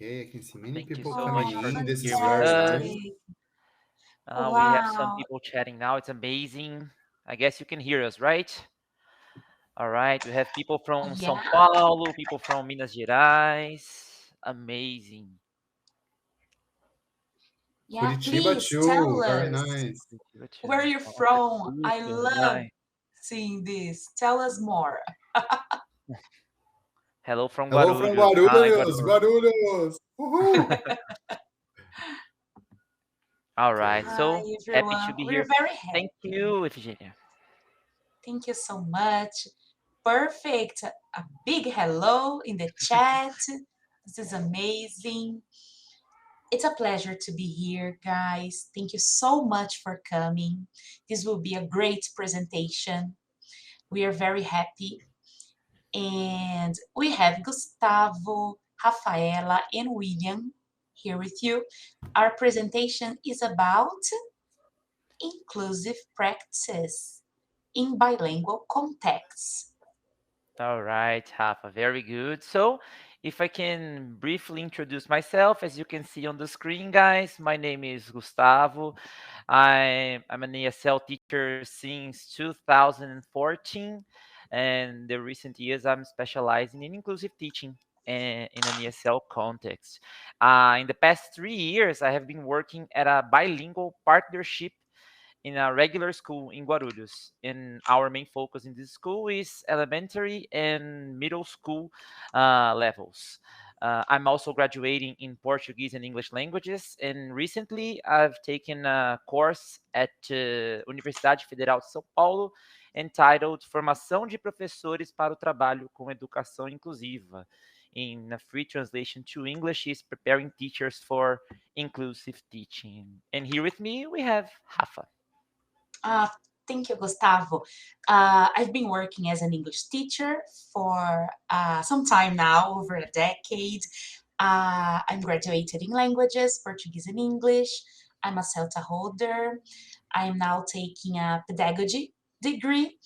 Okay, I can see many Thank you people so coming much Oh, for in. being This here is with very us. nice. fantastic. We have some Wow. people chatting now. It's amazing. I guess you can hear us, right? All right. We have people from São Yeah. Paulo, people from Minas Gerais. Amazing. Yeah, Curitiba please tell too. Very us nice. Curitiba too. where you're Nossa, from. I super love nice. seeing this. Tell us more. Hello from Hello from Guarulhos. Hi, Guarulhos. Guarulhos. Guarulhos. Woohoo! All right. Okay. Hi, So happy everyone. to be We're here. very Thank happy. you, Efigenia. Thank you so much. Perfect. A big hello in the chat. This is amazing. It's a pleasure to be here, guys. Thank you so much for coming. This will be a great presentation. We are very happy. And we have Gustavo, Rafaela, and William here with you. Our presentation is about inclusive practices in bilingual contexts. All right, Rafa, very good. So, if I can briefly introduce myself, as you can see on the screen, guys, my name is Gustavo. I'm an ESL teacher since 2014, and the recent years I'm specializing in inclusive teaching in an ESL context. In the past 3 years, I have been working at a bilingual partnership in a regular school in Guarulhos. And our main focus in this school is elementary and middle school levels. I'm also graduating in Portuguese and English languages, and recently I've taken a course at Universidade Federal de São Paulo entitled Formação de Professores para o Trabalho com Educação Inclusiva. In a free translation to English, is preparing teachers for inclusive teaching. And here with me we have Rafa. Uh, Thank you, Gustavo. I've been working as an English teacher for some time now, over a decade. I'm graduated in languages, Portuguese and English. I'm a CELTA holder. I'm now taking a pedagogy degree.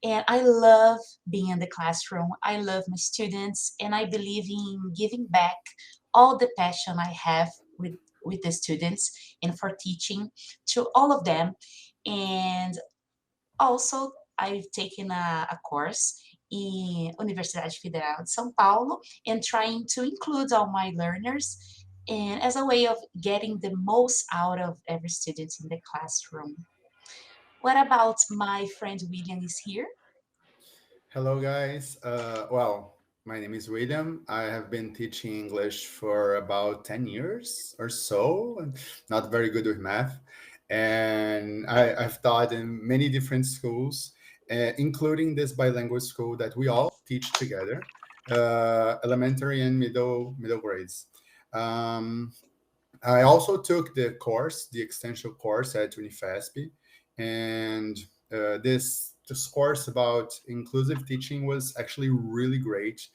And I love being in the classroom. I love my students, and I believe in giving back all the passion I have with the students and for teaching to all of them. And also, I've taken a course in Universidade Federal de São Paulo and trying to include all my learners and as a way of getting the most out of every student in the classroom. What about my friend William is here? Hello, guys. Well, my name is William. I have been teaching English for about 10 years or so, and not very good with math. And I've taught in many different schools, including this bilingual school that we all teach together, elementary and middle grades. Um, I also took the course, the extension course at Unifesp, and this course about inclusive teaching was actually really great.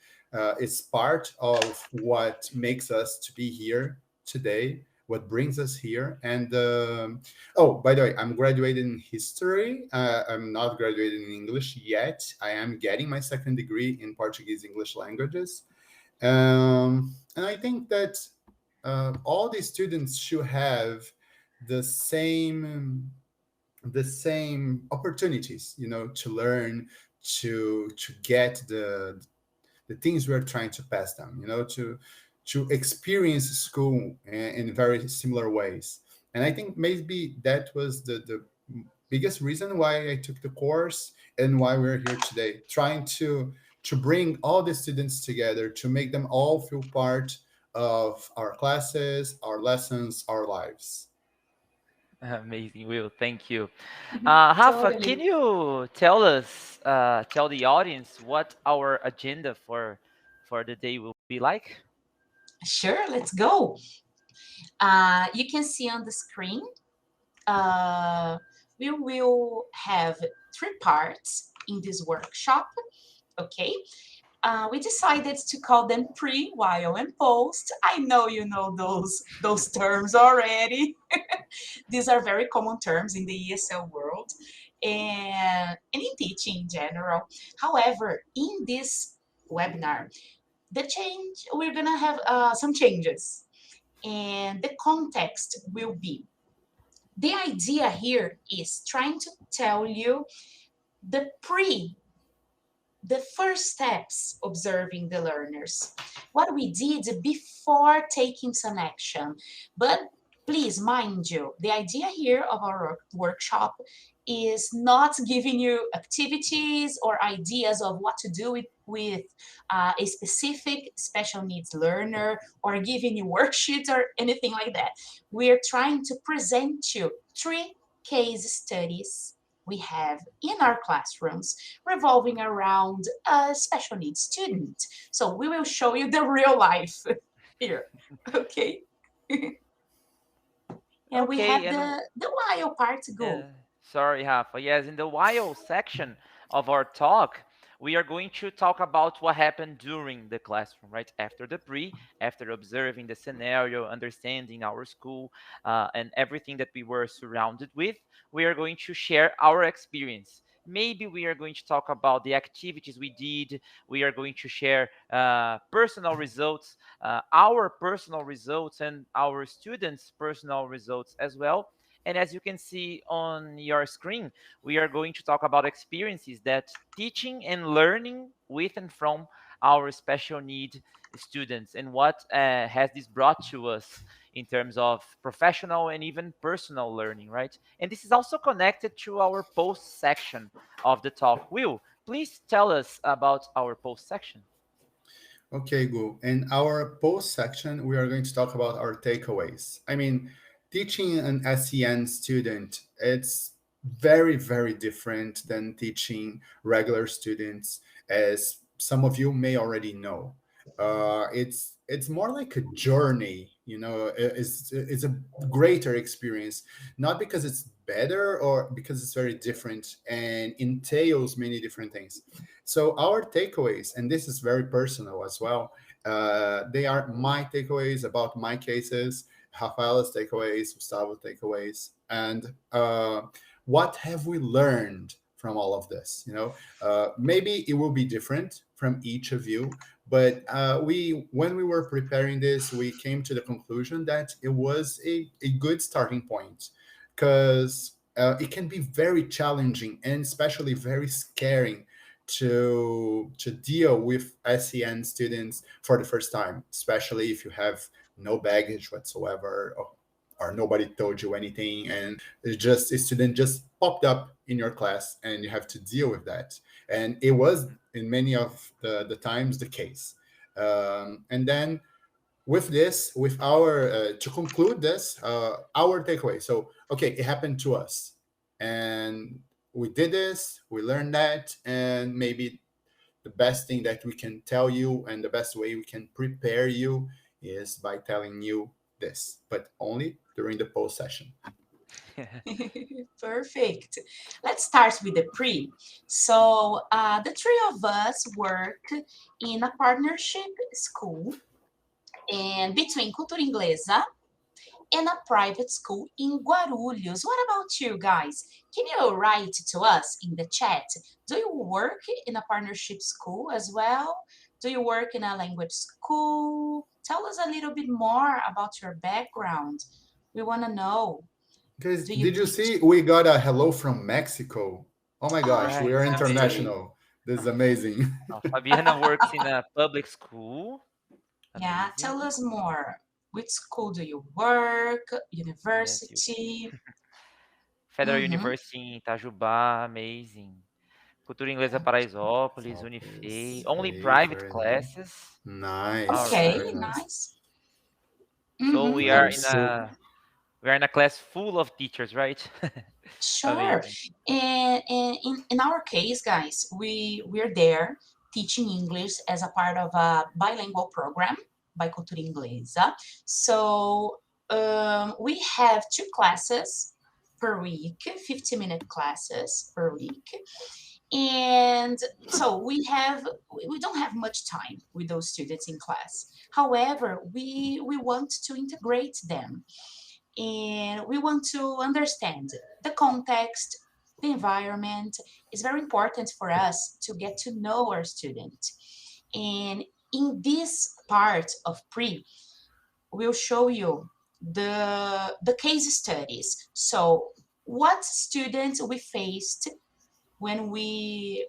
It's part of what makes us to be here today, what brings us here. And oh, by the way, I'm graduated in history. I'm not graduated in English yet. I am getting my second degree in Portuguese English languages. And I think that all these students should have the same the same opportunities, to learn, to get the things we're trying to pass them, to experience school in very similar ways. And I think maybe that was the biggest reason why I took the course and why we're here today, trying to bring all the students together, to make them all feel part of our classes, our lessons, our lives. Amazing, Will. Thank you. Rafa, can Totally. you tell us, tell the audience what our agenda for the day will be like? Sure, let's go. You can see on the screen, uh, we will have three parts in this workshop. Okay. We decided to call them pre, while, and post. I know you know those terms already. These are very common terms in the ESL world and in teaching in general. However, in this webinar, The change, we're gonna have some changes, and the context will be, the idea here is trying to tell you the pre the first steps observing the learners, what we did before taking some action. But please, mind you, the idea here of our workshop is not giving you activities or ideas of what to do with a specific special needs learner, or giving you worksheets or anything like that. We're trying to present you three case studies we have in our classrooms revolving around a special needs student. So we will show you the real life here. Okay. And we Okay, have and the wild part to go. sorry, Rafa. Yes, in the while section of our talk, we are going to talk about what happened during the classroom, right? After the pre, after observing the scenario, understanding our school, and everything that we were surrounded with, we are going to share our experience. Maybe we are going to talk about the activities we did. We are going to share personal results, our personal results, and our students' personal results as well. And as you can see on your screen, we are going to talk about experiences that teaching and learning with and from our special need students, and what has this brought to us in terms of professional and even personal learning, right? And this is also connected to our post section of the talk. Will, please tell us about our post section. Okay, Gu. In our post section, we are going to talk about our takeaways. I mean, teaching an SEN student, it's very, very different than teaching regular students, as some of you may already know. It's more like a journey, you know. It's a greater experience, not because it's better or because it's very different and entails many different things. So our takeaways, and this is very personal as well, they are my takeaways about my cases, Rafaela's takeaways, Gustavo's takeaways, and what have we learned from all of this? You know, maybe it will be different from each of you, but when we were preparing this, we came to the conclusion that it was a good starting point, because it can be very challenging and especially very scary to deal with SEN students for the first time, especially if you have no baggage whatsoever, or nobody told you anything, and it's just a student just popped up in your class and you have to deal with that. And it was in many of the times the case. And then with this, with our to conclude this, our takeaway. So okay, it happened to us, and we did this, we learned that, and maybe the best thing that we can tell you and the best way we can prepare you is by telling you this, but only during the post session. Perfect. Let's start with the pre. So the three of us work in a partnership school, and between Cultura Inglesa and a private school in Guarulhos. What about you guys? Can you write to us in the chat? Do you work in a partnership school as well? Do you work in a language school? Tell us a little bit more about your background. We want to know. Guys, Do you did you teach? see we got a hello from Mexico? Oh my gosh, Oh, we Right. are fantastic. Amazing. international. This is amazing. Fabiana works in a public school. Yeah, Amazing. tell us more. Which school do you work? Yes, you. University? Federal Mm-hmm. University em Itajubá, amazing. Cultura Inglesa Paraisópolis, Unifei. Sopolis, Only hey, private very nice. classes. All Nice, Okay, right. very nice. nice. So Mm-hmm. Nice. we are in a class full of teachers, right? Sure. Amazing. And in our case, guys, we're there teaching English as a part of a bilingual program by Cultura Inglesa. So we have two classes per week, 50-minute classes per week. And so we don't have much time with those students in class. However, we want to integrate them, and we want to understand the context, the environment. Is very important for us to get to know our student. And In this part of pre, we'll show you the case studies. So what students we faced when we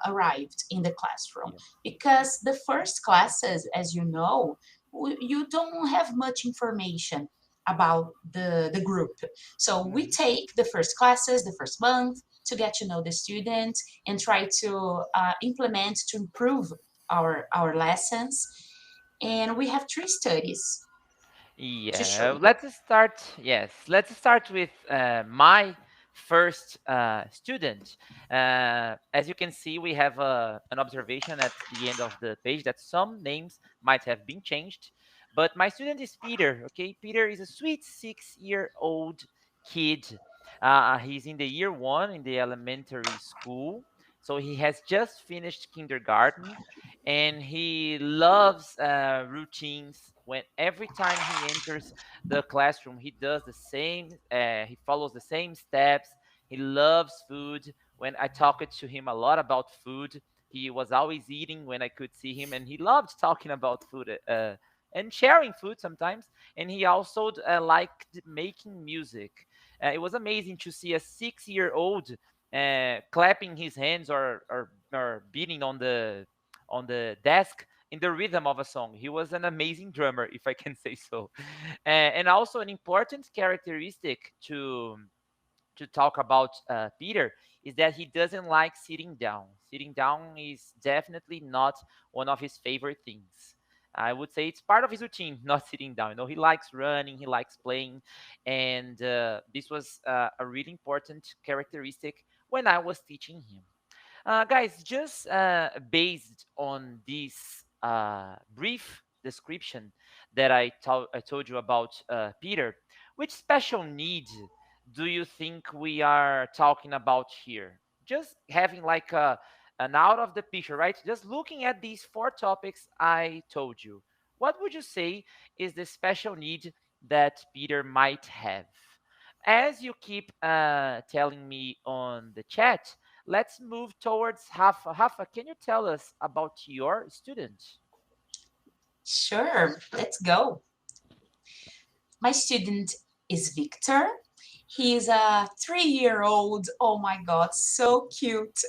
arrived in the classroom, Yeah. because the first classes, as you know, you don't have much information about the group. So we Mhm. take the first classes the first month to get to know the student and try to implement to improve our lessons. And we have three studies to show Yeah, you. let's start. Yes, let's start with my first student. As you can see, we have an observation at the end of the page that some names might have been changed, but my student is Peter. Okay, Peter is a sweet 6-year-old kid. He's in the year one in the elementary school, so he has just finished kindergarten and he loves routines. When every time he enters the classroom, he does the same. He follows the same steps. He loves food. When I talked to him a lot about food, he was always eating when I could see him, and he loved talking about food and sharing food sometimes. And he also liked making music. It was amazing to see a 6-year-old clapping his hands or beating on the desk in the rhythm of a song. He was an amazing drummer, if I can say so. And also an important characteristic to talk about Peter is that he doesn't like sitting down. Sitting down is definitely not one of his favorite things. I would say it's part of his routine, not sitting down. You know, he likes running, he likes playing, and this was a really important characteristic when I was teaching him. Guys, just based on this brief description that I told you about Peter, which special need do you think we are talking about here? Just having like an out of the picture, right? Just looking at these four topics I told you, what would you say is the special need that Peter might have? As you keep telling me on the chat, let's move towards Rafa. Rafa, can you tell us about your student? Sure, let's go. My student is Victor. He's a 3 year old. Oh my God, so cute.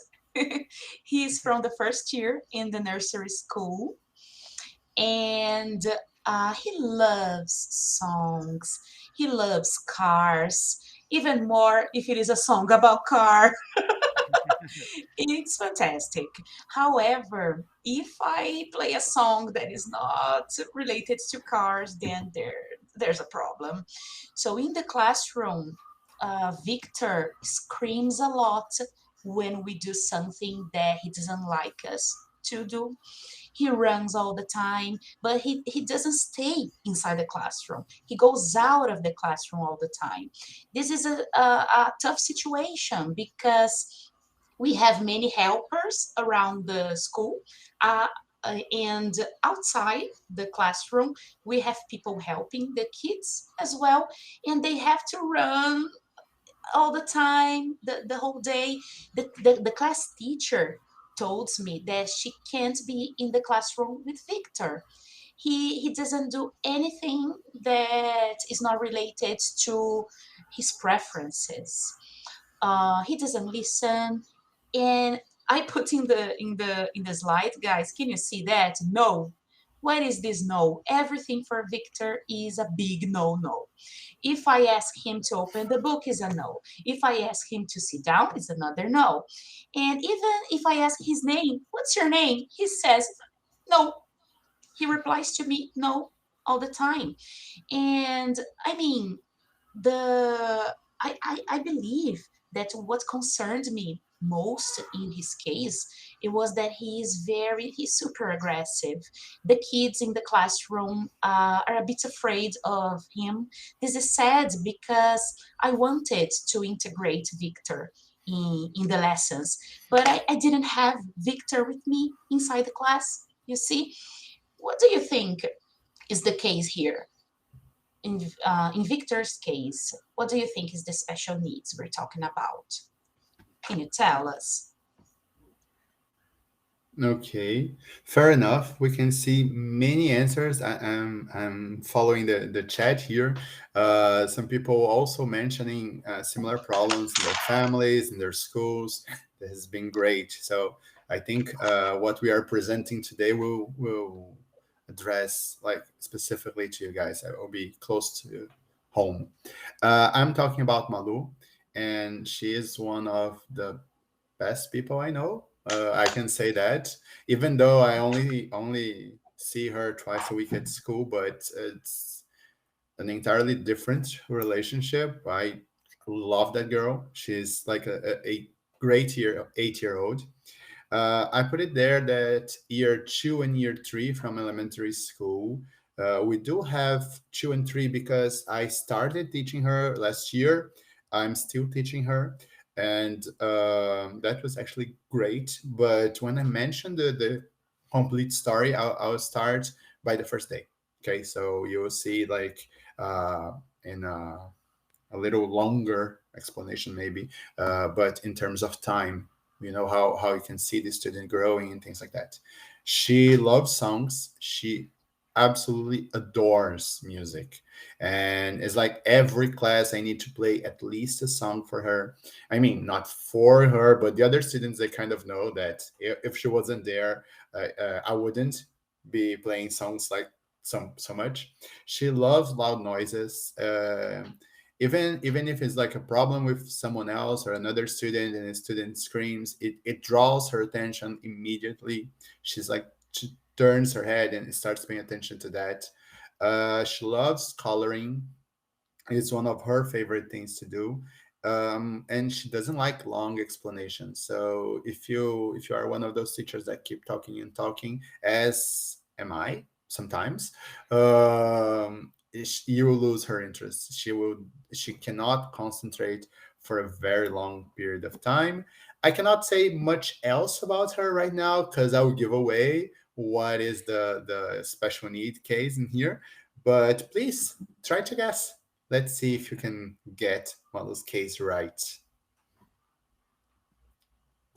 He's from the first year in the nursery school, and he loves songs. He loves cars, even more if it is a song about car. It's fantastic. However, if I play a song that is not related to cars, then there's a problem. So in the classroom, Victor screams a lot when we do something that he doesn't like us to do. He runs all the time, but he doesn't stay inside the classroom. He goes out of the classroom all the time. This is a tough situation because we have many helpers around the school. Uh, and outside the classroom, we have people helping the kids as well, and they have to run all the time, the whole day. The class teacher told me that she can't be in the classroom with Victor. He doesn't do anything that is not related to his preferences. He doesn't listen, and I put in the slide, guys, can you see that? No. What is this no? Everything for Victor is a big no no. If I ask him to open the book, is a no. If I ask him to sit down, it's another no. And even if I ask his name, what's your name, he says no. He replies to me no all the time. And I mean, the I believe that what concerned me most in his case, it was that he's super aggressive. The kids in the classroom are a bit afraid of him. This is sad because I wanted to integrate Victor in the lessons, but I didn't have Victor with me inside the class, you see. What do you think is the case here? In Victor's case, what do you think is the special needs we're talking about? Can you tell us? Okay, fair enough. We can see many answers. I'm following the chat here. Some people also mentioning similar problems in their families, in their schools. This has been great. So I think what we are presenting today will address like specifically to you guys. I will be close to home. I'm talking about Malu, and she is one of the best people I know. I can say that, even though I only see her twice a week at school, but it's an entirely different relationship. I love that girl. She's like a great 8-year old. I put it there that year two and year three from elementary school, we do have two and three because I started teaching her last year. I'm still teaching her, and that was actually great. But when I mentioned the complete story, I'll start by the first day. Okay, so you will see like in a little longer explanation maybe, but in terms of time, you know how you can see the student growing and things like that. She loves songs. She absolutely adores music, and it's like every class I need to play at least a song for her. I mean, not for her, but the other students, they kind of know that if she wasn't there, I wouldn't be playing songs like so much. She loves loud noises. Even if it's like a problem with someone else or another student and a student screams, it draws her attention immediately. She's like, she turns her head and starts paying attention to that. She loves coloring. It's one of her favorite things to do. And she doesn't like long explanations. So if you are one of those teachers that keep talking and talking, as am I sometimes, you will lose her interest. She cannot concentrate for a very long period of time. I cannot say much else about her right now because I will give away what is the special need case in here. But please try to guess. Let's see if you can get Malu's case right.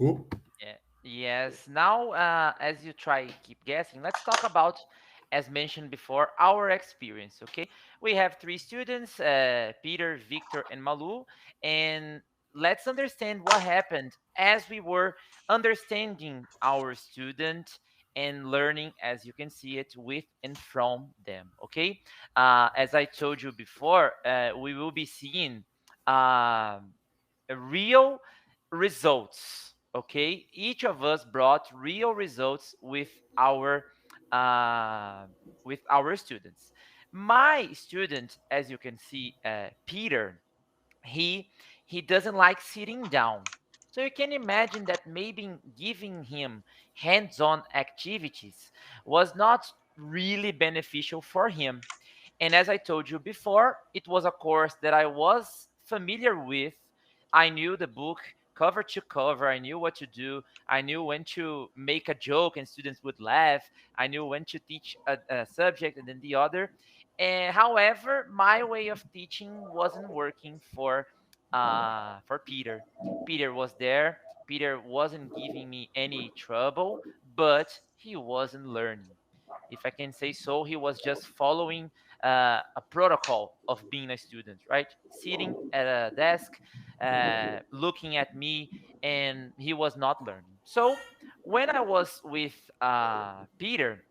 Ooh. Yeah. Yes. Now, as you try keep guessing, let's talk about, as mentioned before, our experience. Okay, we have three students: Peter, Victor, and Malu, and let's understand what happened as we were understanding our student and learning, as you can see it, with and from them. Okay, as I told you before, we will be seeing. Real results. Okay, each of us brought real results uh, with our students. My student, as you can see, Peter, he he doesn't like sitting down. So you can imagine that maybe giving him hands-on activities was not really beneficial for him. And as I told you before, it was a course that I was familiar with. I knew the book cover to cover. I knew what to do. I knew when to make a joke and students would laugh. I knew when to teach a subject and then the other. And however, my way of teaching wasn't working for Peter. Peter was there. Peter wasn't giving me any trouble, but he wasn't learning. If I can say so, he was just following a protocol of being a student, right? Sitting at a desk, looking at me, and he was not learning. So when I was with Peter,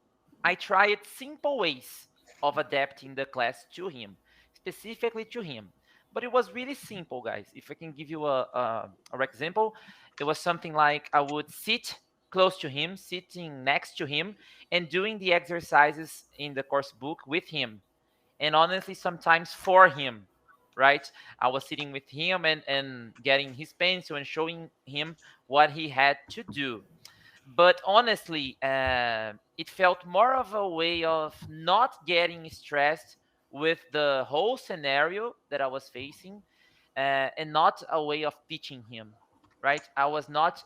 I tried simple ways of adapting the class to him, specifically to him. But it was really simple, guys. If I can give you a example, it was something like I would sit close to him, sitting next to him, and doing the exercises in the course book with him, and honestly sometimes for him, right? I was sitting with him and getting his pencil and showing him what he had to do. But honestly, it felt more of a way of not getting stressed with the whole scenario that I was facing, and not a way of teaching him, right? I was not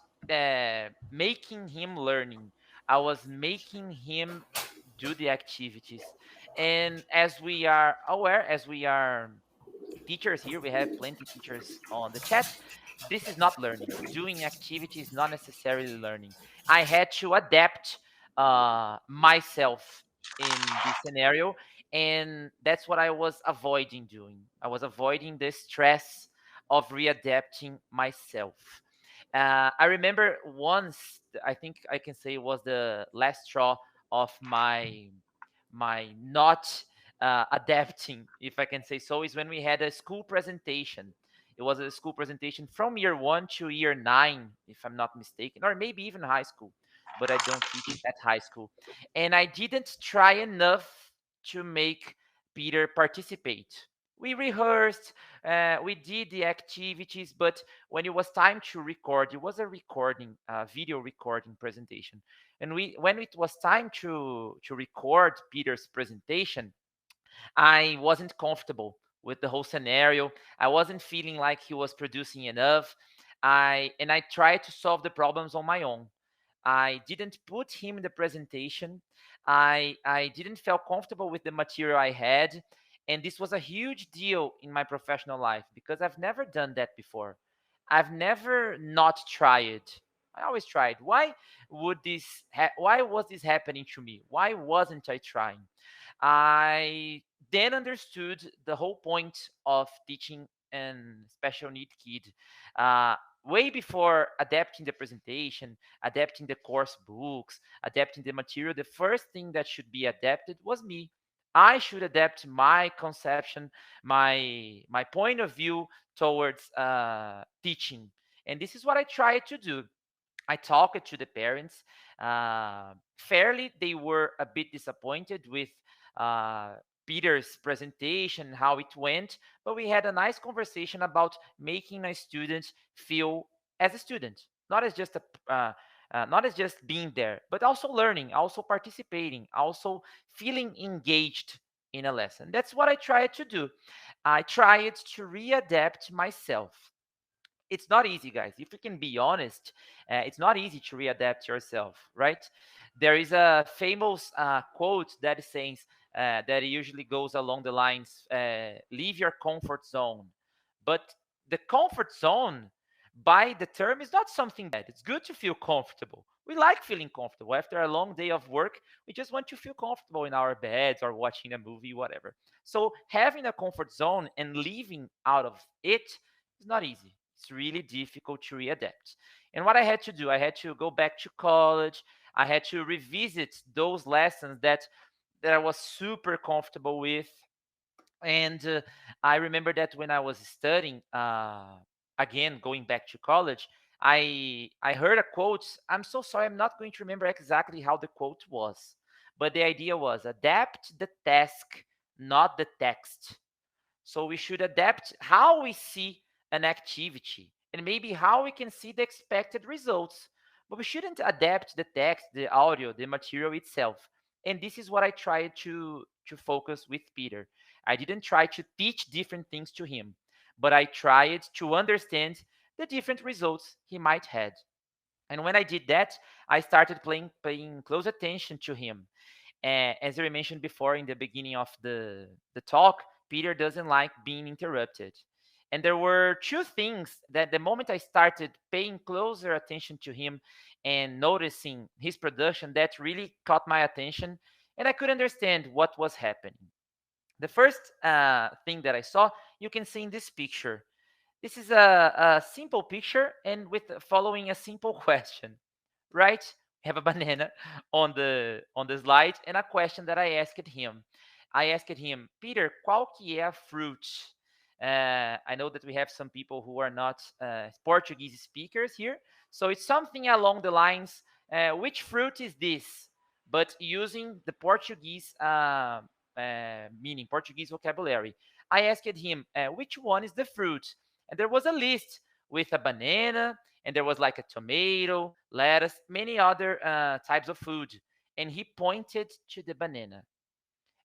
making him learning. I was making him do the activities. And as we are aware, as we are teachers here, we have plenty teachers on the chat. this is not learning. Doing activity is not necessarily learning. I had to adapt myself in this scenario, and that's what I was avoiding doing. I was avoiding the stress of readapting myself. I remember once, I think I can say it was the last straw of my not adapting, if I can say so, is when we had a school presentation. It was a school presentation from year one to year nine, if I'm not mistaken, or maybe even high school, but I don't teach at high school. And I didn't try enough to make Peter participate. We rehearsed, we did the activities, but when it was time to record, it was a recording, video recording presentation. And when it was time to record Peter's presentation, I wasn't comfortable with the whole scenario. I wasn't feeling like he was producing enough. I tried to solve the problems on my own. I didn't put him in the presentation. I didn't feel comfortable with the material I had, and this was a huge deal in my professional life because I've never done that before. I've never not tried. I always tried. Why was this happening to me? Why wasn't I trying? I then understood the whole point of teaching an special need kid. Uh, Way before adapting the presentation, adapting the course books, adapting the material, the first thing that should be adapted was me. I should adapt my conception, my point of view towards teaching, and this is what I try to do. I talked to the parents. Fairly, they were a bit disappointed with uh, Peter's presentation, how it went, but we had a nice conversation about making a student feel as a student, not as just not as just being there, but also learning, also participating, also feeling engaged in a lesson. That's what I tried to do. I tried to readapt myself. It's not easy, guys. If you can be honest, it's not easy to readapt yourself, right? There is a famous quote that says that usually goes along the lines, leave your comfort zone. But the comfort zone, by the term, is not something bad. It's good to feel comfortable. We like feeling comfortable. After a long day of work, we just want to feel comfortable in our beds or watching a movie, whatever. So having a comfort zone and leaving out of it is not easy. It's really difficult to readapt. And what I had to do, I had to go back to college. I had to revisit those lessons that I was super comfortable with. And I remember that when I was studying, again going back to college, I heard a quote. I'm so sorry, I'm not going to remember exactly how the quote was, but the idea was adapt the task, not the text. So we should adapt how we see an activity and maybe how we can see the expected results. But we shouldn't adapt the text, the audio, the material itself. And this is what I tried to focus with Peter. I didn't try to teach different things to him, but I tried to understand the different results he might had. And when I did that, I started paying close attention to him. As I mentioned before in the beginning of the talk, Peter doesn't like being interrupted. And there were two things that the moment I started paying closer attention to him and noticing his production, that really caught my attention, and I could understand what was happening. The first thing that I saw, you can see in this picture. This is a simple picture and with following a simple question, right? We have a banana on the slide and a question that I asked him. I asked him, Peter, qual que é a fruit? I know that we have some people who are not Portuguese speakers here, so it's something along the lines, which fruit is this? But using the Portuguese meaning, Portuguese vocabulary. I asked him, which one is the fruit? And there was a list with a banana, and there was like a tomato, lettuce, many other types of food. And he pointed to the banana.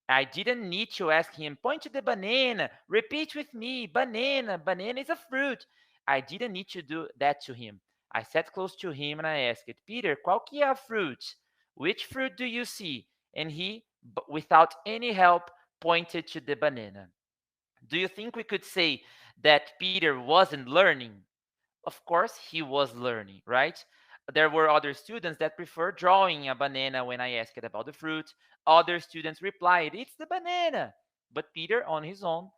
I didn't need to ask him, point to the banana, repeat with me, banana, banana is a fruit. I didn't need to do that to him. I sat close to him and I asked, Peter, qual que é a fruit? Which fruit do you see? And he, without any help, pointed to the banana. Do you think we could say that Peter wasn't learning? of course, he was learning, right? There were other students that preferred drawing a banana when I asked about the fruit. Other students replied, "It's the banana." But Peter, on his own,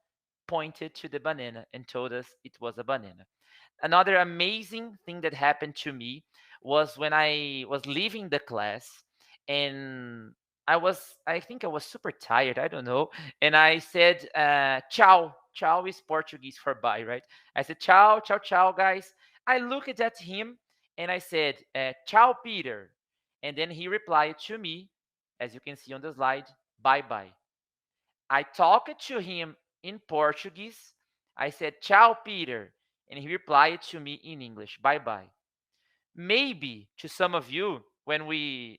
pointed to the banana and told us it was a banana. Another amazing thing that happened to me was when I was leaving the class, and I think I was super tired, I don't know, and I said, ciao. Ciao is Portuguese for bye, right? I said, ciao, ciao, ciao, guys. I looked at him and I said, ciao, Peter. And then he replied to me, as you can see on the slide, bye bye. I talked to him in Portuguese. I said, ciao, Peter. And he replied to me in English, bye bye. Maybe to some of you, when we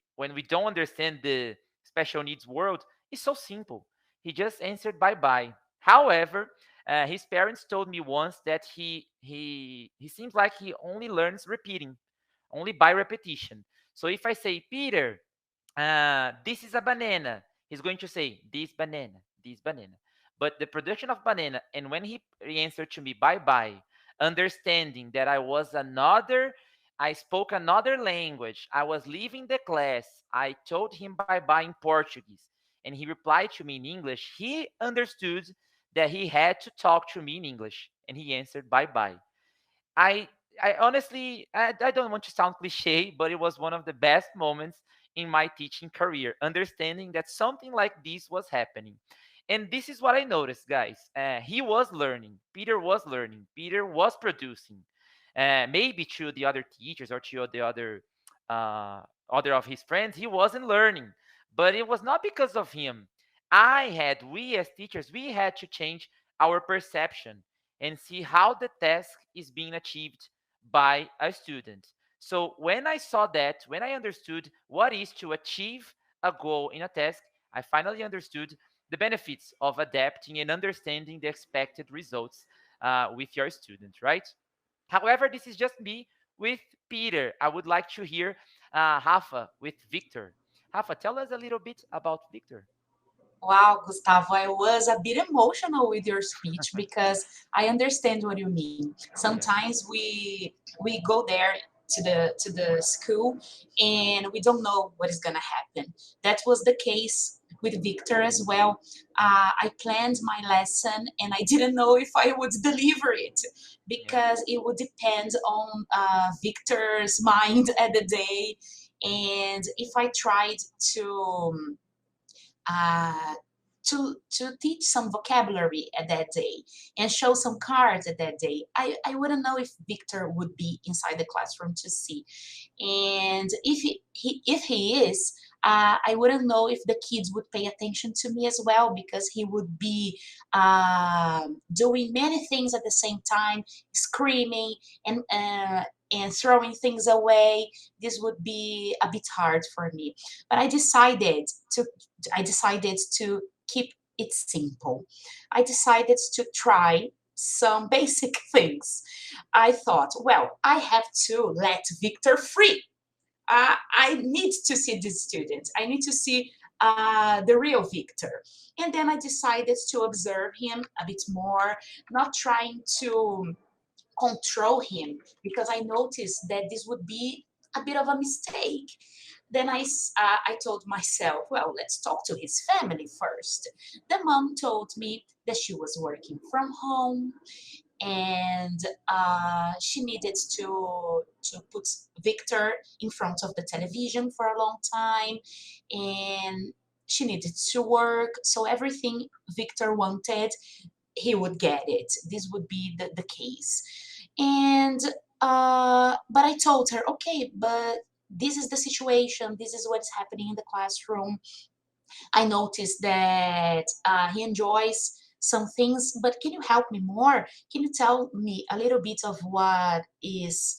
don't understand the special needs world, it's so simple. He just answered bye bye. However, his parents told me once that he seems like he only learns repeating, only by repetition. So if I say, Peter, this is a banana, he's going to say this banana, this banana. But the production of banana, and when he answered to me bye bye, understanding that I spoke another language, I was leaving the class, I told him bye bye in Portuguese, and he replied to me in English, he understood that he had to talk to me in English, and he answered bye bye. I I honestly I don't want to sound cliche, but it was one of the best moments in my teaching career, understanding that something like this was happening. And this is what I noticed, guys. He was learning. Peter was learning. Peter was producing. Maybe to the other teachers or to the uh, other of his friends, he wasn't learning. But it was not because of him. We as teachers, we had to change our perception and see how the task is being achieved by a student. So when I saw that, when I understood what is to achieve a goal in a task, I finally understood the benefits of adapting and understanding the expected results with your student, right? However, this is just me with Peter. I would like to hear Rafa with Victor. Rafa, tell us a little bit about Victor. Wow, Gustavo, I was a bit emotional with your speech because I understand what you mean. Yeah. Sometimes we go there to the school and we don't know what is gonna happen. That was the case with Victor as well. I planned my lesson and I didn't know if I would deliver it Yeah. because it would depend on Victor's mind at the day. And if I tried to uh, to teach some vocabulary at that day and show some cards at that day, I wouldn't know if Victor would be inside the classroom to see. And if he is, I wouldn't know if the kids would pay attention to me as well because he would be doing many things at the same time, screaming and throwing things away. This would be a bit hard for me. But to I decided to keep it simple. I decided to try some basic things. I thought, well, I have to let Victor free. I need to see this student. I need to see the real Victor. And then I decided to observe him a bit more, not trying to control him because I noticed that this would be a bit of a mistake. Then I told myself, well, let's talk to his family first. The mom told me that she was working from home and she needed to put Victor in front of the television for a long time, and she needed to work. So everything Victor wanted, he would get it. This would be the case. And but I told her, okay, but this is the situation. This is what's happening in the classroom. I noticed that he enjoys some things, but can you help me more? Can you tell me a little bit of what is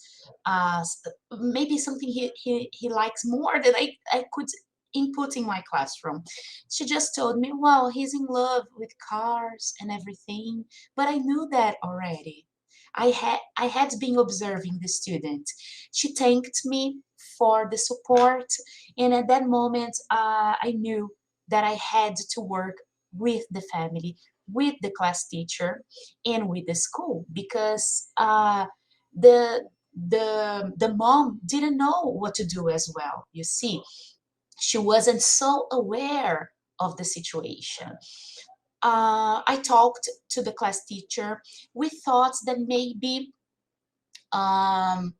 maybe something he likes more that I could input in my classroom? She just told me, well, he's in love with cars and everything, but I knew that already. I had been observing the student. She thanked me for the support, and at that moment, I knew that I had to work with the family, with the class teacher, and with the school because The mom didn't know what to do as well. You see, she wasn't so aware of the situation. I talked to the class teacher. We thought that maybe um,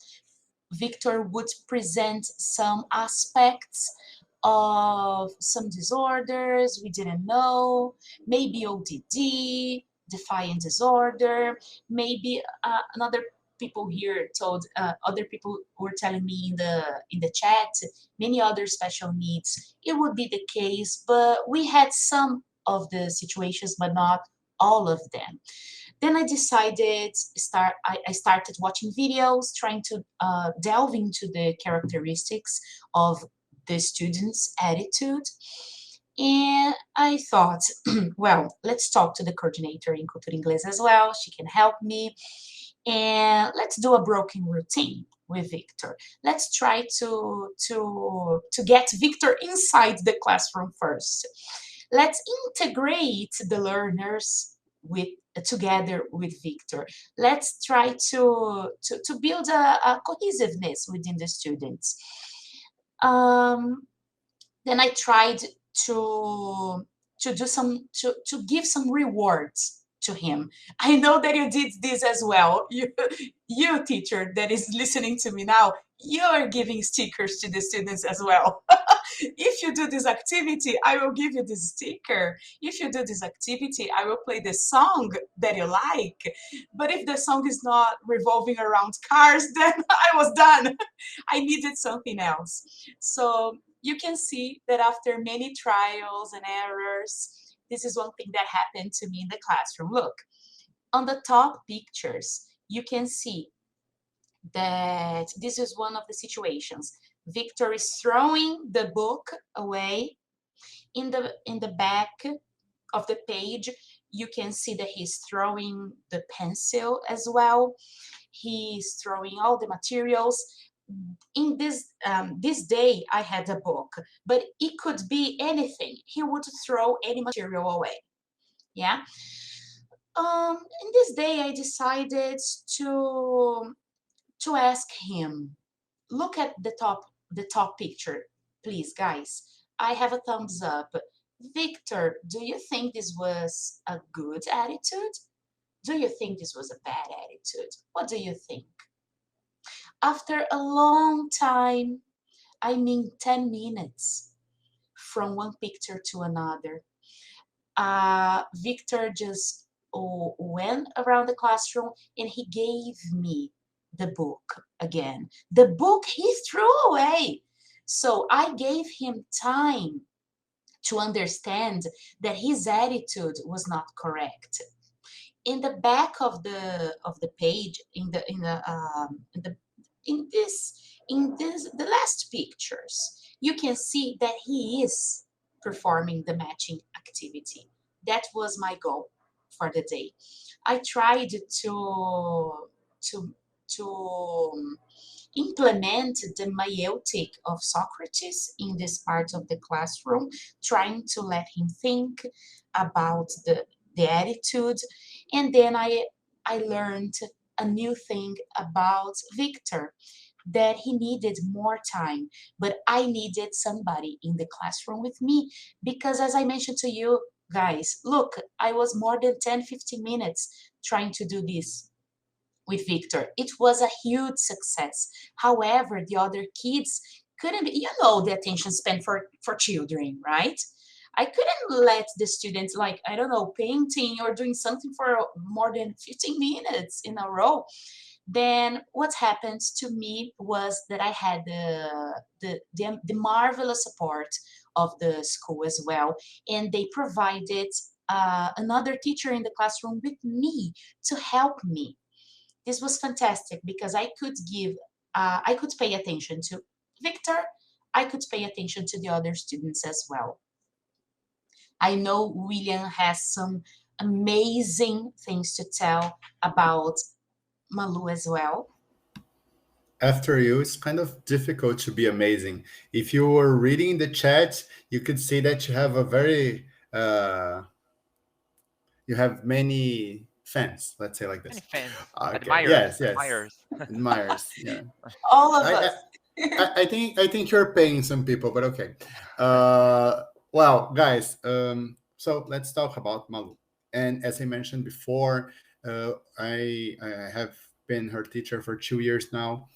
Victor would present some aspects of some disorders we didn't know, maybe ODD, defiant disorder, maybe another people here told other people were telling me in the chat many other special needs. It would be the case, but we had some of the situations, but not all of them. Then I decided I started watching videos, trying to delve into the characteristics of the students' attitude. And I thought, well, let's talk to the coordinator in Cultura Inglesa as well. She can help me. And let's do a broken routine with Victor. Let's try to get Victor inside the classroom first. Let's integrate the learners with together with Victor. Let's try to build a cohesiveness within the students. Um, then I tried to do some to give some rewards to him. I know that you did this as well. You teacher that is listening to me now, you are giving stickers to the students as well. If you do this activity, I will give you this sticker. If you do this activity, I will play the song that you like. But if the song is not revolving around cars, then I was done. I needed something else. So you can see that after many trials and errors, this is one thing that happened to me in the classroom. Look, on the top pictures, you can see that this is one of the situations. Victor is throwing the book away. In the back of the page, you can see that he's throwing the pencil as well. He's throwing all the materials. In this day, I had a book, but it could be anything. He would throw any material away. Yeah. In this day, I decided to ask him. Look at the top picture, please, guys. I have a thumbs up. Victor, do you think this was a good attitude? Do you think this was a bad attitude? What do you think? After a long time, I mean 10 minutes from one picture to another, Victor just went around the classroom and he gave me the book again. The book he threw away. So I gave him time to understand that his attitude was not correct. In the back of the page, in this the last pictures, you can see that he is performing the matching activity. That was my goal for the day. I tried to to implement the maeutic of Socrates in this part of the classroom, trying to let him think about the attitude. And then I learned a new thing about Victor, that he needed more time, but I needed somebody in the classroom with me because, as I mentioned to you guys, look, I was more than 10-15 minutes trying to do this with Victor. It was a huge success. However, the other kids couldn't be, the attention span for children, right? I couldn't let the students, like, I don't know, painting or doing something for more than 15 minutes in a row. Then what happened to me was that I had the marvelous support of the school as well, and they provided another teacher in the classroom with me to help me. This was fantastic because I could pay attention to Victor, I could pay attention to the other students as well. I know Willian has some amazing things to tell about Malu as well. After you, it's kind of difficult to be amazing. If you were reading the chat, you could see that you have a very you have many fans, let's say like Many this. fans, Okay, admirers, yes, yes, admirers. admirers, yeah. All of I, us. I I think you're paying some people, but okay. Uh, well, guys, so let's talk about Malu. And as I mentioned before, I have been her teacher for 2 years now.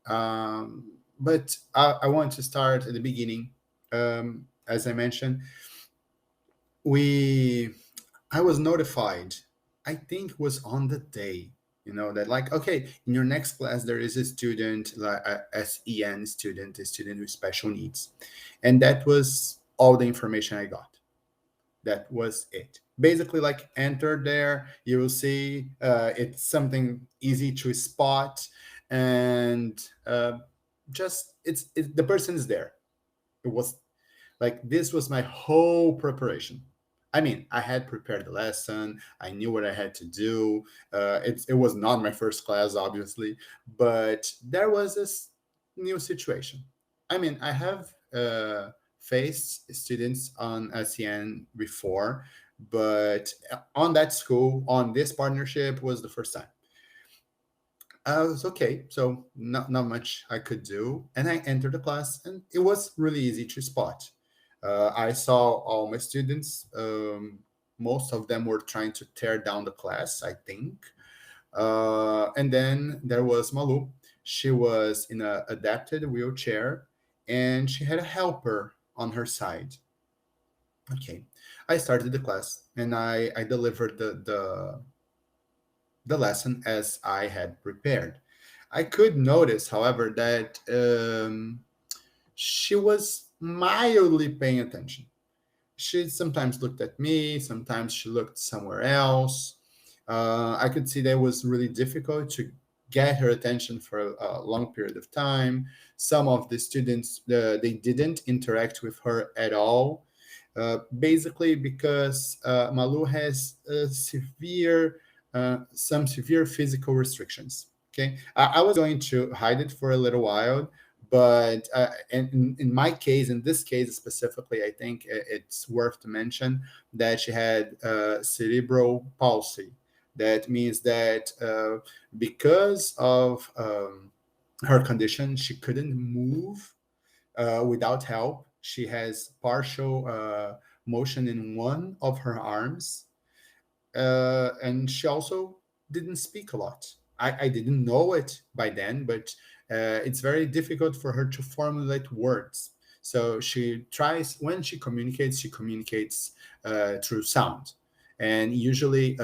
But I want to start at the beginning. As I mentioned, we I was notified. I think was on the day, that like, okay, in your next class there is a student, like a SEN student, a student with special needs, and that was all the information I got. That was it. Basically, like, enter there, you will see it's something easy to spot, and just the person is there. It was like, this was my whole preparation. I mean, I had prepared the lesson. I knew what I had to do. It was not my first class, obviously, but there was this new situation. I mean, I have faced students on SEN before, but on that school, on this partnership, was the first time. I was okay, so not much I could do, and I entered the class, and it was really easy to spot. I saw all my students. Most of them were trying to tear down the class, I think. And then there was Malu. She was in a adapted wheelchair, and she had a helper on her side. Okay, I started the class, and I delivered the lesson as I had prepared. I could notice, however, that she was mildly paying attention. She sometimes looked at me, sometimes she looked somewhere else. I could see that it was really difficult to get her attention for a long period of time. Some of the students, they didn't interact with her at all, basically because Malu has some severe physical restrictions. Okay, I was going to hide it for a little while, but in my case, in this case specifically, I think it's worth to mention that she had cerebral palsy. That means that because of her condition, she couldn't move without help. She has partial motion in one of her arms, and she also didn't speak a lot. I didn't know it by then, but it's very difficult for her to formulate words. So when she communicates through sound, and usually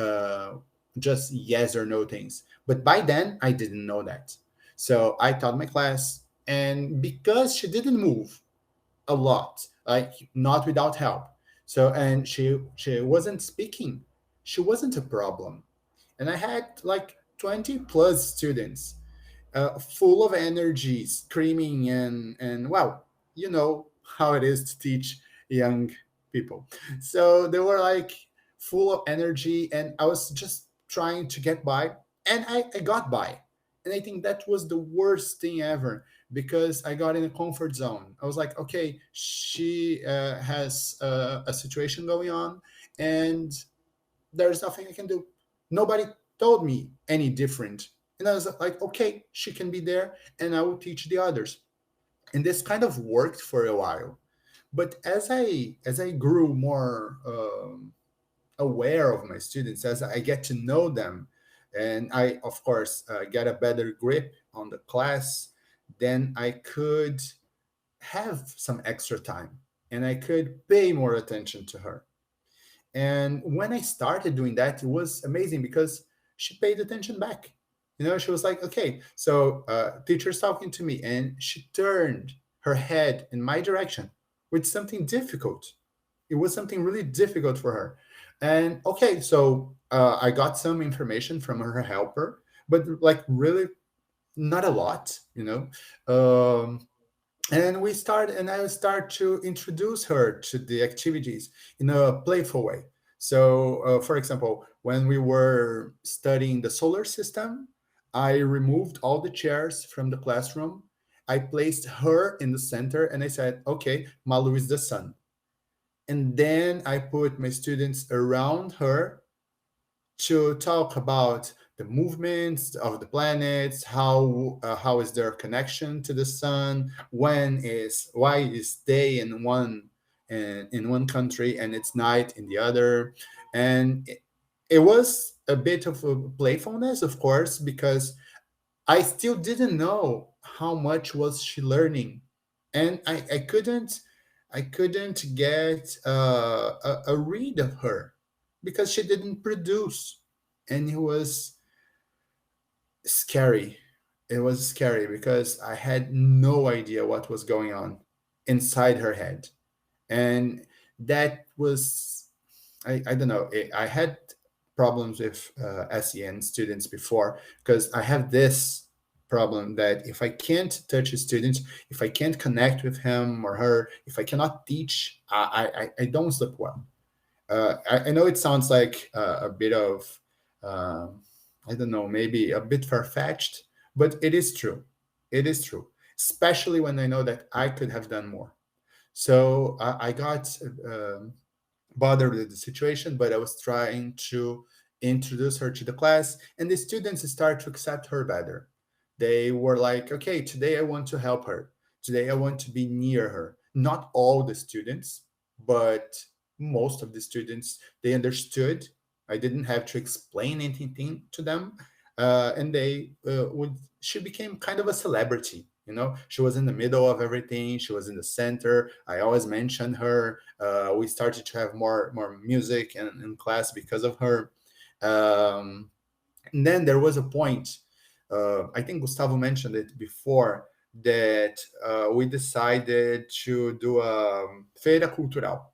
just yes or no things. But by then, I didn't know that. So I taught my class, and because she didn't move a lot, like not without help. So, and she wasn't speaking. She wasn't a problem. And I had like 20 plus students, full of energy, screaming, and well, you know how it is to teach young people. So they were like full of energy, and I was just trying to get by, and I got by. And I think that was the worst thing ever, because I got in a comfort zone. I was like, okay, she has a situation going on, and there's nothing I can do. Nobody told me any different. And I was like, okay, she can be there, and I will teach the others. And this kind of worked for a while. But as I grew more aware of my students, as I get to know them, and I, of course, get a better grip on the class, then I could have some extra time, and I could pay more attention to her. And when I started doing that, it was amazing because she paid attention back. She was like, okay, so teacher's talking to me, and she turned her head in my direction with something difficult. It was something really difficult for her. And okay, so I got some information from her helper, but like really not a lot, and I start to introduce her to the activities in a playful way. So for example, when we were studying the solar system, I removed all the chairs from the classroom. I placed her in the center, and I said, okay, Malu is the sun. And then I put my students around her, to talk about the movements of the planets, how is their connection to the sun, why is day in one country and it's night in the other, and it was a bit of a playfulness, of course, because I still didn't know how much was she learning, and I couldn't get a read of her because she didn't produce, and it was scary. It was scary because I had no idea what was going on inside her head, and that was I don't know. I had problems with SEN students before because I have this problem that if I can't touch a student, if I can't connect with him or her, if I cannot teach, I don't sleep well. I know it sounds like a bit of, I don't know, maybe a bit far fetched, but it is true. It is true, especially when I know that I could have done more. So I got bothered with the situation, but I was trying to introduce her to the class, and the students started to accept her better. They were like, okay, today I want to help her. Today I want to be near her. Not all the students, but most of the students, they understood. I didn't have to explain anything to them. And they she became kind of a celebrity. You know, she was in the middle of everything. She was in the center. I always mentioned her. We started to have more music in class because of her. Um, and then there was a point, I think Gustavo mentioned it before, that we decided to do a feira cultural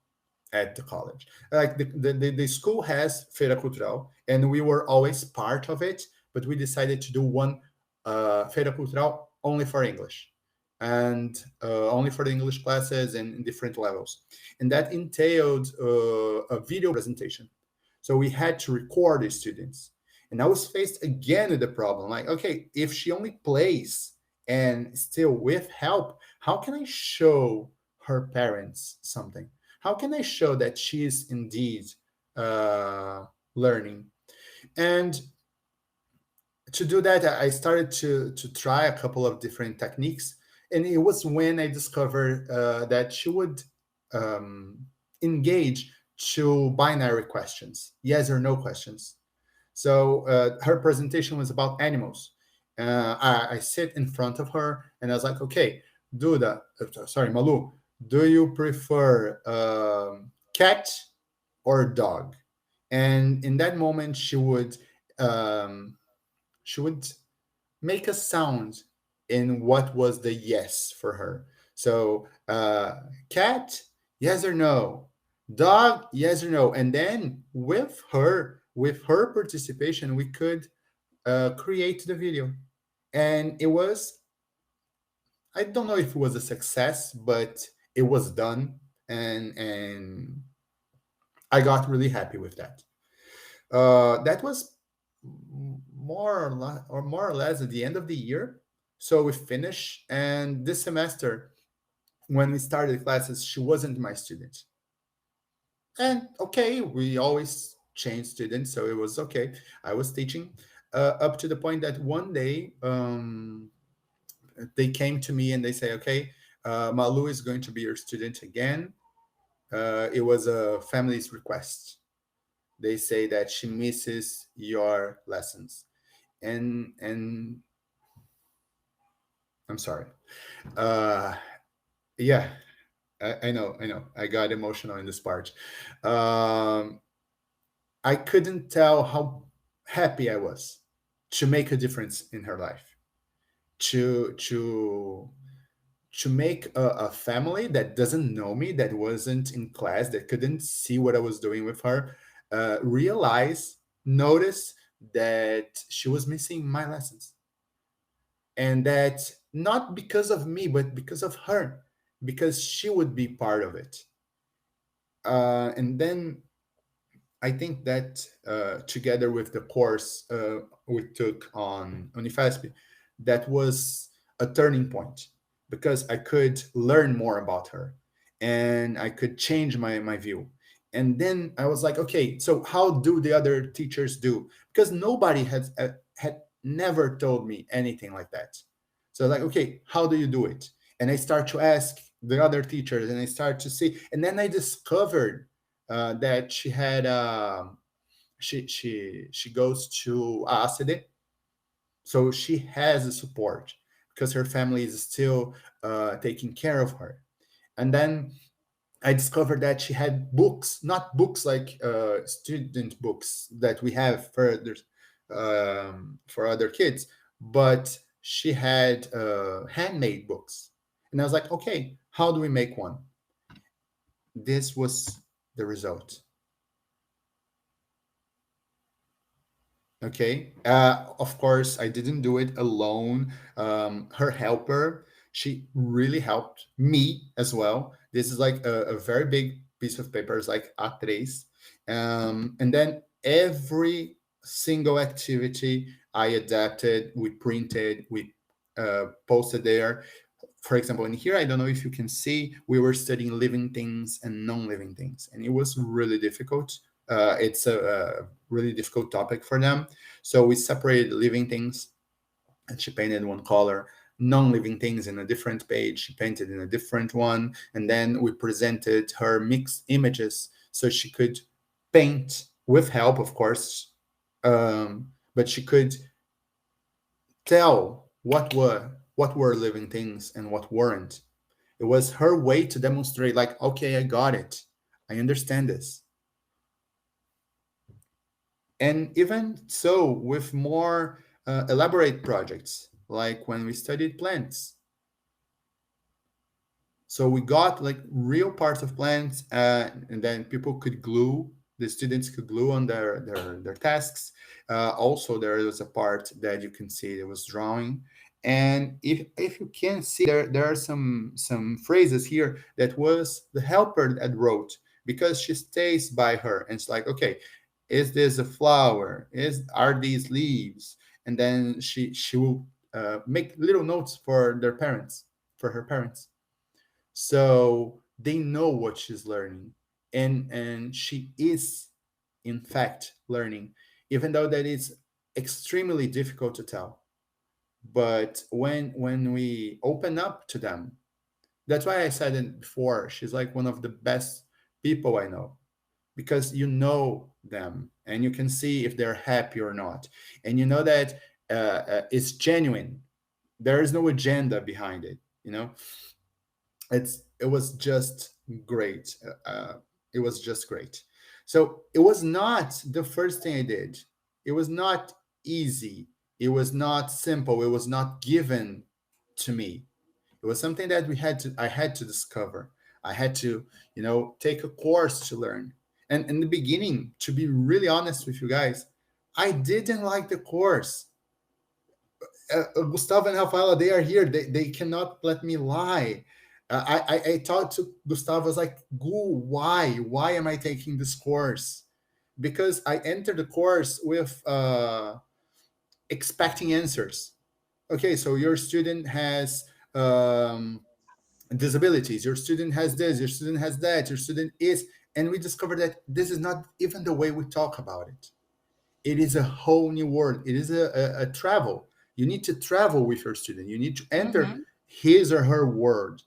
at the college. Like the school has feira cultural, and we were always part of it, but we decided to do one feira cultural only for English, and only for the English classes and in different levels. And that entailed a video presentation. So we had to record the students. And I was faced again with the problem like, okay, if she only plays and still with help, how can I show her parents something? How can I show that she is indeed uh, learning? And to do that, I started to try a couple of different techniques, and it was when I discovered that she would um, engage to binary questions, yes or no questions. So her presentation was about animals. I sit in front of her and I was like, okay, sorry, Malu, do you prefer cat or dog? And in that moment, um, she would make a sound in what was the yes for her. So, cat, yes or no? Dog, yes or no? And then with her participation, we could create the video. And it was, I don't know if it was a success, but it was done. And I got really happy with that. That was more or less at the end of the year. So we finished, and this semester, when we started classes, she wasn't my student. And okay, we always change students, so it was okay. I was teaching up to the point that one day they came to me and they say, okay, Malu is going to be your student again. It was a family's request. They say that she misses your lessons, and I'm sorry. Uh, yeah, I know, I know. I got emotional in this part. Um, I couldn't tell how happy I was to make a difference in her life, to to to make a family that doesn't know me, that wasn't in class, that couldn't see what I was doing with her, realize, notice that she was missing my lessons, and that not because of me but because of her, because she would be part of it. And then I think that together with the course we took on Unifesp, that was a turning point because I could learn more about her and I could change my view. And then I was like, okay, so how do the other teachers do? Because nobody had never told me anything like that. So like, okay, how do you do it? And I start to ask the other teachers, and I start to see, and then I discovered that she had she goes to ACD, so she has a support because her family is still taking care of her. And then I discovered that she had books, not books like student books that we have for other kids, but she had handmade books. And I was like, okay, how do we make one? This was the result. Okay. Of course, I didn't do it alone. Her helper, she really helped me as well. This is like a very big piece of paper. It's like A3. And then every single activity I adapted, we printed, we posted there. For example, in here, I don't know if you can see, we were studying living things and non-living things, and it was really difficult. It's a really difficult topic for them. So we separated living things, and she painted one color, non-living things in a different page. She painted in a different one, and then we presented her mixed images so she could paint with help, of course, but she could tell what were living things and what weren't. It was her way to demonstrate, like, okay, I got it, I understand this. And even so, with more elaborate projects, like when we studied plants, so we got like real parts of plants, and then people could glue. The students could glue on their tasks. Also, there was a part that you can see it was drawing, and if you can see, there are some phrases here that was the helper that wrote, because she stays by her, and it's like, okay, is this a flower? Are these leaves? And then she will make little notes for their parents, for her parents, so they know what she's learning, and she is in fact learning, even though that is extremely difficult to tell. But when we open up to them, that's why I said it before, she's like one of the best people I know, because you know them and you can see if they're happy or not, and you know that it's genuine. There is no agenda behind it, you know. It was just great. It was just great. So it was not the first thing I did. It was not easy. It was not simple. It was not given to me. It was something that I had to discover. I had to, take a course to learn. And in the beginning, to be really honest with you guys, I didn't like the course. Gustavo and Rafaela, they are here. They cannot let me lie. I talked to Gustavo. I was like, Gu, why? Why am I taking this course? Because I entered the course with expecting answers. Okay, so your student has disabilities. Your student has this. Your student has that. Your student is. And we discovered that this is not even the way we talk about it. It is a whole new world. It is a travel. You need to travel with your student. You need to enter Mm-hmm. his or her world,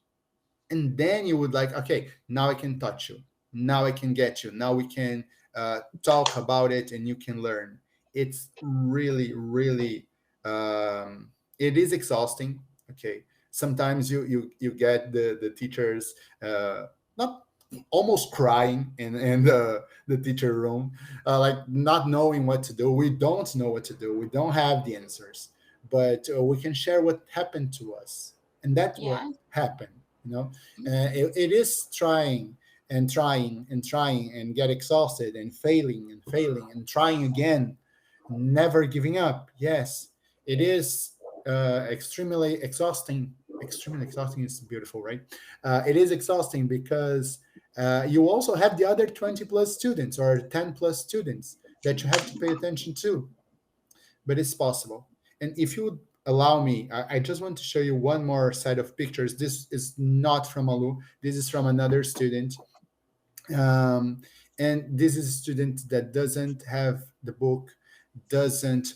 and then you would like, okay, now I can touch you, now I can get you, now we can talk about it, and you can learn. It's really, really, it is exhausting. Okay, sometimes you get the teachers not almost crying in the teacher room, like not knowing what to do. We don't know what to do, we don't have the answers, but we can share what happened to us, and that's what Yeah. happened. It is trying and trying and trying and get exhausted and failing and trying again, never giving up. Yes, it is extremely exhausting. Extremely exhausting is beautiful, right? It is exhausting because you also have the other 20 plus students or 10 plus students that you have to pay attention to, but it's possible. And if you would allow me, I just want to show you one more set of pictures. This is not from Malu. This is from another student. Um, And this is a student that doesn't have the book, doesn't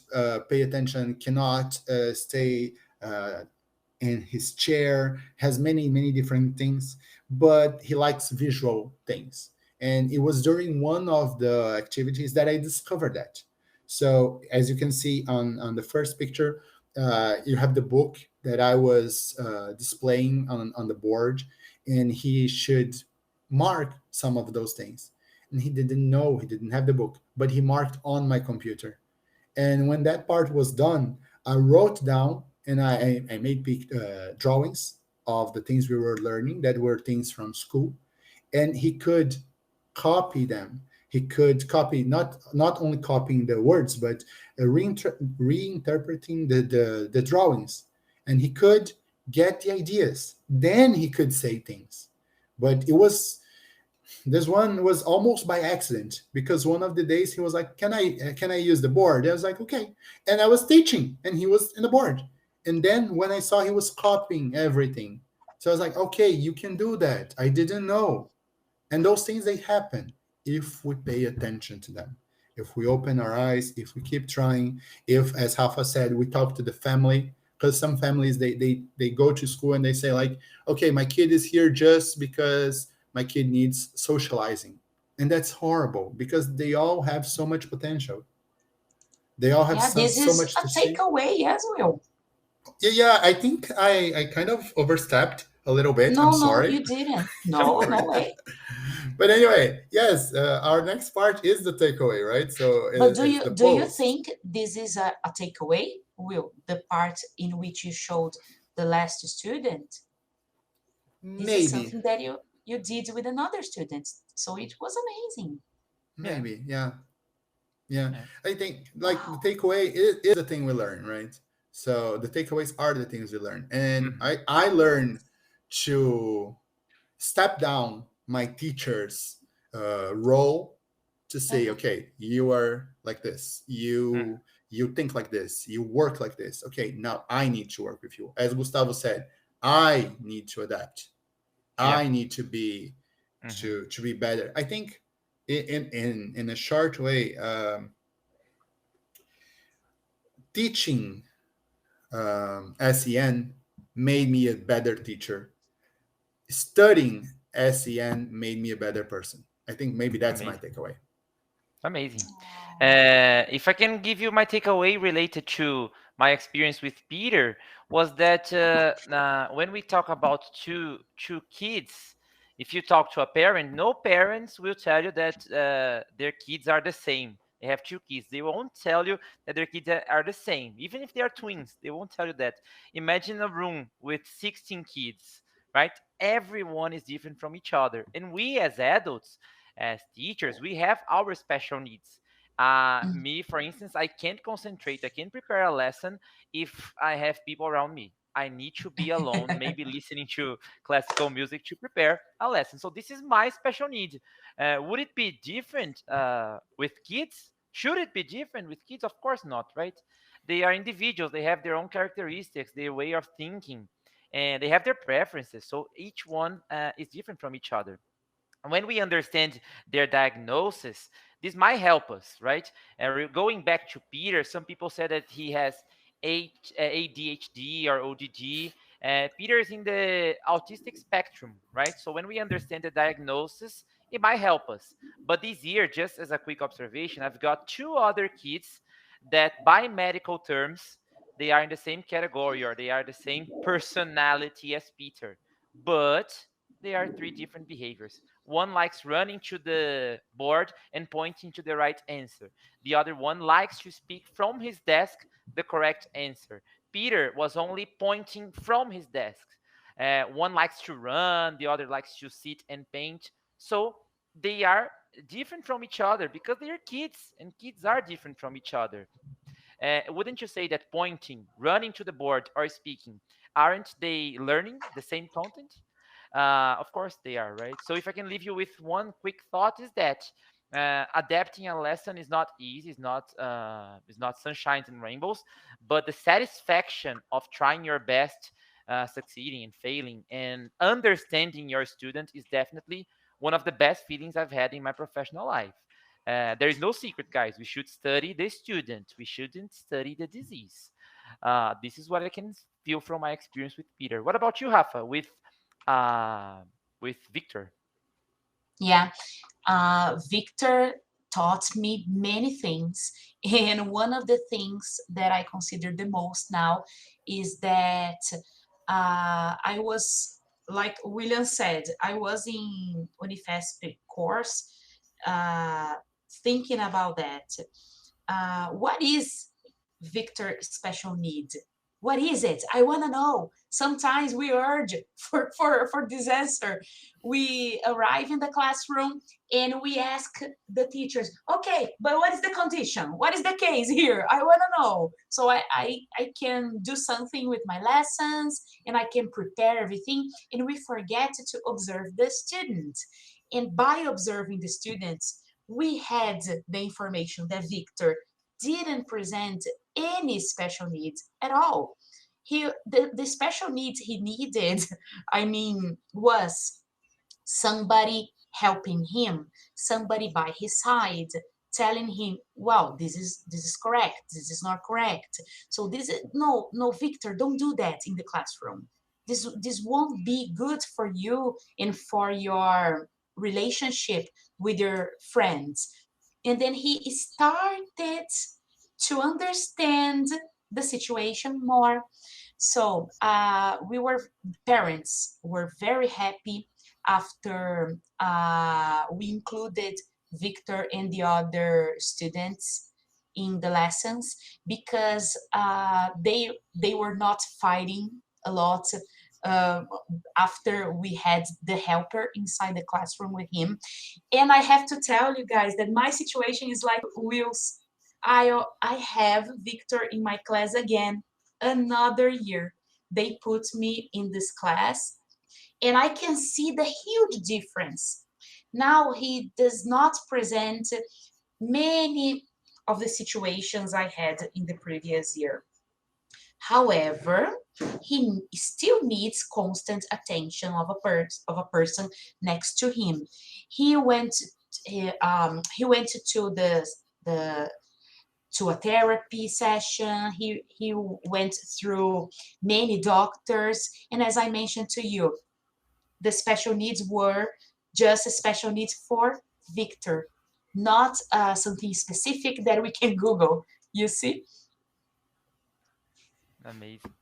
pay attention, cannot stay uh, in his chair, has many different things, but he likes visual things. And it was during one of the activities that I discovered that. So as you can see on the first picture, you have the book that I was displaying on the board, and he should mark some of those things. And he didn't know, he didn't have the book, but he marked on my computer. And when that part was done, I wrote down and I made drawings of the things we were learning that were things from school. And he could copy them. He could copy, not only copying the words, but reinterpreting the drawings. And he could get the ideas. Then he could say things. But it was this one was almost by accident because one of the days he was like, can I use the board? I was like, okay. And I was teaching and he was in the board. And then when I saw he was copying everything, so I was like, okay, you can do that. I didn't know. And those things, they happen if we pay attention to them, if we open our eyes, if we keep trying, if, as Rafa said, we talk to the family. Because some families, they go to school and they say like, okay, my kid is here just because my kid needs socializing. And that's horrible because they all have so much potential. They all have Yeah, this so is much a to say. takeaway as well. Yeah, I think I kind of overstepped a little bit. I'm No, no, sorry. you didn't. Don't No, worry. no way. But anyway, yes, our next part is the takeaway, right? So But do it's you the do you post. think this is a takeaway? Will the part in which you showed the last student? This is Maybe, something that you did with another student. So it was amazing. Yeah. maybe, yeah, yeah. Yeah. I think like the Wow. takeaway is the thing we learn, right? So the takeaways are the things we learn, and Mhm. I learned to step down my teacher's role to say, Uh-huh. okay, you are like this, Mhm. you think like this, you work like this. Okay, now I need to work with you. As Gustavo said, I need to adapt. Yeah. I need to be Mhm. to be better. I think in a short way, teaching SEN made me a better teacher. Studying SEN made me a better person. I think maybe that's my Amazing. takeaway. Amazing. Oh, If I can give you my takeaway related to my experience with Peter, was that when we talk about two kids, if you talk to a parent, no parents will tell you that their kids are the same. They have two kids. They won't tell you that their kids are the same, even if they are twins. They won't tell you that. Imagine a room with 16 kids, right? Everyone is different from each other, and we as adults, as teachers, we have our special needs. mm, Me, for instance, I can't concentrate. I can't prepare a lesson if I have people around me. I need to be alone, maybe listening to classical music to prepare a lesson. So this is my special need. Would it be different with kids? Should it be different with kids? Of course not, right? They are individuals. They have their own characteristics, their way of thinking, and they have their preferences. So each one is different from each other. When we understand their diagnosis, this might help us, right? And going back to Peter, some people said that he has ADHD or ODD. Peter is in the autistic spectrum, right? So when we understand the diagnosis, it might help us. But this year, just as a quick observation, I've got two other kids that, by medical terms, they are in the same category or they are the same personality as Peter, but they are three different behaviors. One likes running to the board and pointing to the right answer. The other one likes to speak from his desk the correct answer. Peter was only pointing from his desk. One likes to run, the other likes to sit and paint. So they are different from each other because they are kids, and kids are different from each other. Wouldn't you say that pointing, running to the board, or speaking, aren't they learning the same content? Of course they are, right? So if I can leave you with one quick thought, is that adapting a lesson is not easy, is not sunshines and rainbows, but the satisfaction of trying your best, succeeding and failing, and understanding your student is definitely one of the best feelings I've had in my professional life. There is no secret, guys. We should study the student. We shouldn't study the disease. This is what I can feel from my experience with Peter. What about you, Rafa? Uh, with Victor? Yeah. Victor taught me many things. And one of the things that I consider the most now is that I was, like William said, I was in Unifesp course uh, thinking about that. What is Victor special need? What is it? I want to know. Sometimes we urge for this answer. We arrive in the classroom and we ask the teachers, okay, but what is the condition? What is the case here? I want to know. So I can do something with my lessons and I can prepare everything. And we forget to observe the student. And by observing the students, we had the information that Victor didn't present any special needs at all. The special needs he needed, I mean, was somebody helping him, somebody by his side, telling him, well, this is correct, this is not correct. So this is no, Victor, don't do that in the classroom. This won't be good for you and for your relationship with your friends. And then he started to understand the situation more. So we were parents were very happy after we included Victor and the other students in the lessons because they were not fighting a lot uh, after we had the helper inside the classroom with him. And I have to tell you guys that my situation is like Will's. I have Victor in my class again another year. They put me in this class and I can see the huge difference. Now he does not present many of the situations I had in the previous year. However, he still needs constant attention of a person next to him. He went he went to the to a therapy session. He went through many doctors, and as I mentioned to you, the special needs were just a special needs for Victor, not something specific that we can Google. You see? Amazing.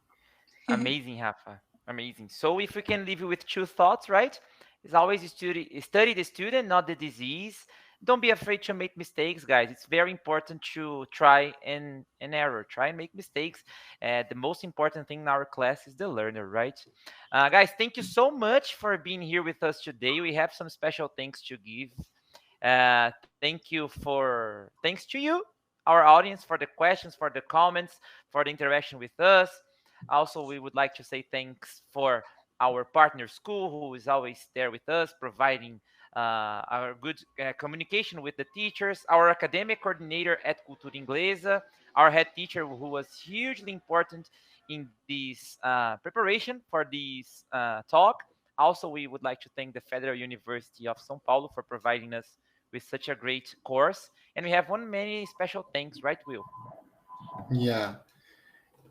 Amazing, Rafa. Amazing. So if we can leave you with two thoughts, right? It's always study the student, not the disease. Don't be afraid to make mistakes, guys. It's very important to try and error. Try and make mistakes. The most important thing in our class is the learner, right? Guys, thank you so much for being here with us today. We have some special thanks to give. Thanks to you, our audience, for the questions, for the comments, for the interaction with us. Also, we would like to say thanks for our partner school, who is always there with us, providing our good communication with the teachers, our academic coordinator at Cultura Inglesa, our head teacher, who was hugely important in this preparation for this talk. Also, we would like to thank the Federal University of São Paulo for providing us with such a great course. And we have one many special thanks, right, Will? Yeah,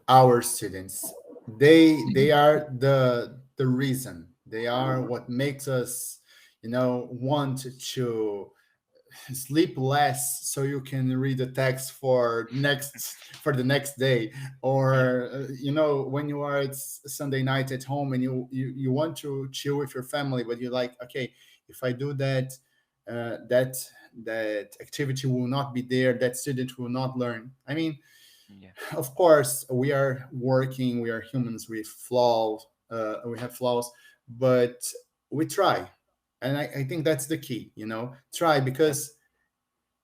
our students, they are the reason. They are what makes us, want to sleep less so you can read the text for the next day, or when you are it's Sunday night at home and you want to chill with your family, but you're like, okay, if I do that, that activity will not be there, that student will not learn. I mean, Yeah, of course we are working, we are humans with flaws, we have flaws, but we try. And I think that's the key, try, yeah, because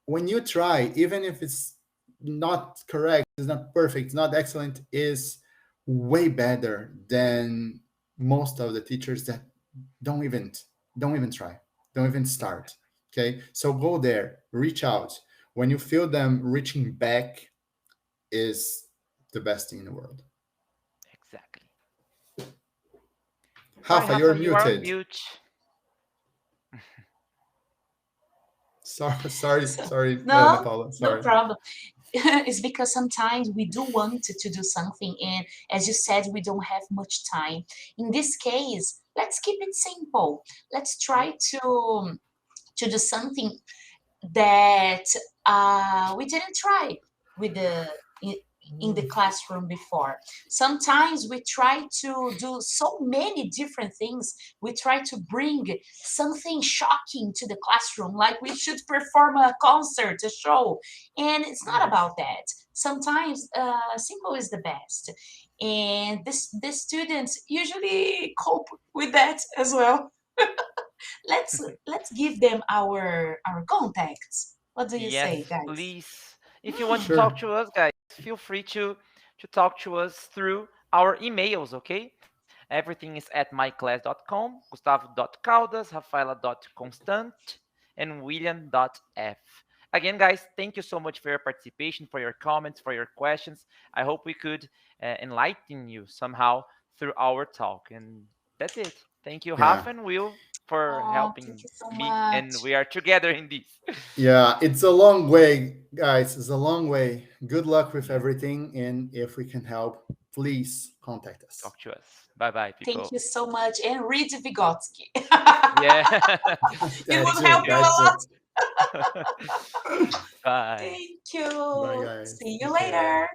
when you try, even if it's not correct, it's not perfect, it's not excellent, is way better than most of the teachers that don't even don't even try, don't even start. Okay, so go there, reach out. When you feel them reaching back, is the best thing in the world. exactly. All right, Hafa, Rafa, you're you are on muted. mute. sorry, No, Paula. no Sorry. problem. It's because sometimes we do want to do something, and as you said, we don't have much time. In this case, let's keep it simple. Let's try to do something that we didn't try with in the classroom before. Sometimes we try to do so many different things. We try to bring something shocking to the classroom, like we should perform a concert, a show, and it's not Yes. about that. Sometimes simple is the best, and the students usually cope with that as well. Let's give them our contacts. What do you say, Yes, guys? please. If you want to talk Sure. to us, guys, feel free to talk to us through our emails, okay? Everything is at myclass.com, gustavo.caldas, rafaela.constant, and william.f. Again, guys, thank you so much for your participation, for your comments, for your questions. I hope we could enlighten you somehow through our talk. And that's it. Thank you, Yeah. Rafa and Will, for Oh, thank helping you so me, and much. we are together in this. Yeah, it's a long way, guys. It's a long way. Good luck with Yeah. everything. And if we can help, please contact us. Talk to us. Bye bye, Thank people. you so much. And read Vygotsky. Yeah. It That's would it. help you a That's lot. it. Bye. Thank Bye, you. guys. See you Take care. later.